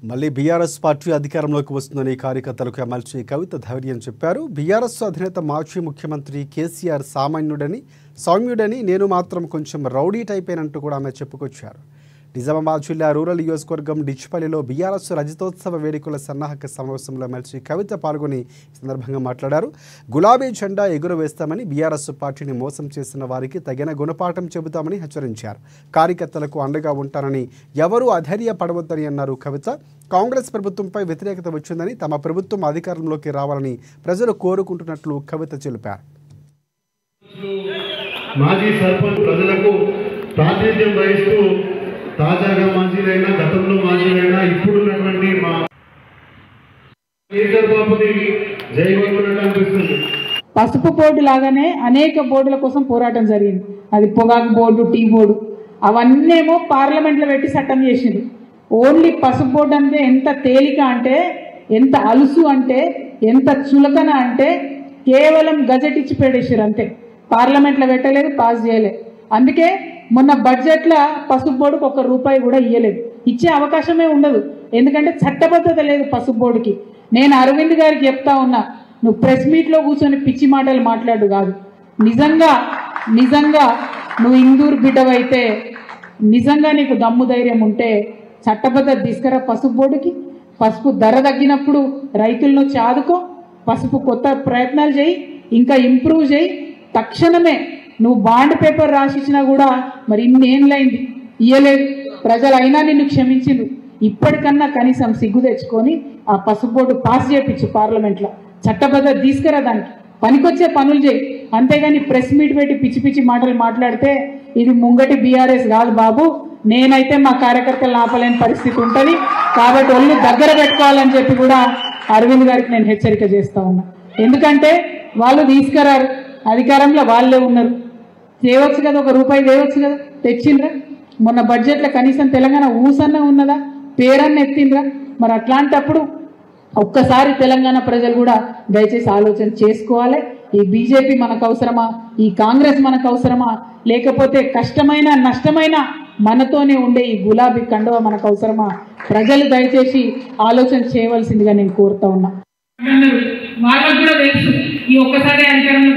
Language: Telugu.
మళ్ళీ బీఆర్ఎస్ పార్టీ అధికారంలోకి వస్తుందని కార్యకర్తలకు ఎమ్మెల్సీ కవిత ధైర్యం చెప్పారు. బీఆర్ఎస్ అధినేత మాజీ ముఖ్యమంత్రి కేసీఆర్ సౌమ్యుడని నేను మాత్రం కొంచెం రౌడీ టైపేనంటూ కూడా ఆమె చెప్పుకొచ్చారు. నిజామాబాద్ జిల్లా రూరల్ నియోజకవర్గం డిచ్పల్లిలో బీఆర్ఎస్ రజతోత్సవ వేడుకల సన్నాహక సమావేశంలో ఎమ్మెల్సీ కవిత పాల్గొని ఈ సందర్భంగా మాట్లాడారు. గులాబీ జెండా ఎగురవేస్తామని, బీఆర్ఎస్ పార్టీని మోసం చేసిన వారికి తగిన గుణపాఠం చెబుతామని హెచ్చరించారు. కార్యకర్తలకు అండగా ఉంటానని ఎవరూ అధైర్యపడవద్దని అన్నారు కవిత. కాంగ్రెస్ ప్రభుత్వంపై వ్యతిరేకత వచ్చిందని, తమ ప్రభుత్వం అధికారంలోకి రావాలని ప్రజలు కోరుకుంటున్నట్లు కవిత తెలిపారు. మాజీ సర్పంచ్ ప్రజలకు ప్రాతినిధ్యం వహిస్తూ తాజాగా మాజీలైనా, గతంలో మాజీలైనా, ఇప్పుడున్నటువంటి మా కేసీఆర్ బాబుని జయగొట్టినట్టు అనిపిస్తుంది. పసుపు బోర్డు లాగానే అనేక బోర్డుల కోసం పోరాటం జరిగింది. అది పొగాకు బోర్డు, టీ బోర్డు, అవన్నేమో పార్లమెంట్లో పెట్టి చట్టం చేసింది. ఓన్లీ పసుపు బోర్డు అంటే ఎంత తేలిక అంటే, ఎంత అలుసు అంటే, ఎంత చులకన అంటే, కేవలం గజెట్ ఇచ్చి పెడేసారు అంతే. పార్లమెంట్లో పెట్టలేదు, పాస్ చేయలేదు. అందుకే మొన్న బడ్జెట్లో పసుపు బోర్డుకు ₹1 కూడా ఇయ్యలేదు. ఇచ్చే అవకాశమే ఉండదు. ఎందుకంటే చట్టబద్ధత లేదు పసుపు బోర్డుకి. నేను అరవింద్ గారికి చెప్తా ఉన్నా, నువ్వు ప్రెస్ మీట్లో కూర్చొని పిచ్చి మాటలు మాట్లాడు కాదు. నిజంగా నువ్వు ఇందూరు బిడ్డవైతే, నిజంగా నీకు దమ్ము ధైర్యం ఉంటే చట్టబద్ధత తీసుకురా పసుపు బోర్డుకి. పసుపు ధర తగ్గినప్పుడు రైతులను వచ్చి ఆదుకో. పసుపు కొత్త ప్రయత్నాలు చేయి, ఇంకా ఇంప్రూవ్ చేయి. తక్షణమే నువ్వు బాండ్ పేపర్ రాసిచ్చినా కూడా మరి ఇన్నేళ్ళైంది ఇయ్యలేదు. ప్రజలు అయినా నిన్ను క్షమించిండ్రు. ఇప్పటికన్నా కనీసం సిగ్గు తెచ్చుకొని ఆ పసుపు బోర్డు పాస్ చేయించు పార్లమెంట్లో. చట్టబద్ధత తీసుకురా, దానికి పనికొచ్చే పనులు చేయి. అంతేగాని ప్రెస్ మీట్ పెట్టి పిచ్చి పిచ్చి మాటలు మాట్లాడితే ఇది ముంగటి బీఆర్ఎస్ కాదు బాబు. నేనైతే మా కార్యకర్తలు ఆపలేని పరిస్థితి ఉంటుంది. కాబట్టి ఒళ్ళు దగ్గర పెట్టుకోవాలని చెప్పి కూడా అరవింద్ గారికి నేను హెచ్చరిక చేస్తా ఉన్నా. ఎందుకంటే వాళ్ళు తీసుకురారు, అధికారంలో వాళ్ళే ఉన్నారు. తేవచ్చు కదా, ₹1 తేవచ్చు కదా, తెచ్చిండ్రా? మొన్న బడ్జెట్లో కనీసం తెలంగాణ ఊసన్న ఉన్నదా, పేరన్న ఎత్తిండ్రా? మరి అట్లాంటప్పుడు ఒక్కసారి తెలంగాణ ప్రజలు కూడా దయచేసి ఆలోచన చేసుకోవాలి. ఈ బీజేపీ మనకు అవసరమా, ఈ కాంగ్రెస్ మనకు అవసరమా, లేకపోతే కష్టమైన నష్టమైన మనతోనే ఉండే ఈ గులాబీ కండువ మనకు అవసరమా? ప్రజలు దయచేసి ఆలోచన చేయవలసిందిగా నేను కోరుతా ఉన్నా. వాళ్ళకు కూడా తెలుసు ఈ ఒక్కసారి అధికారంలో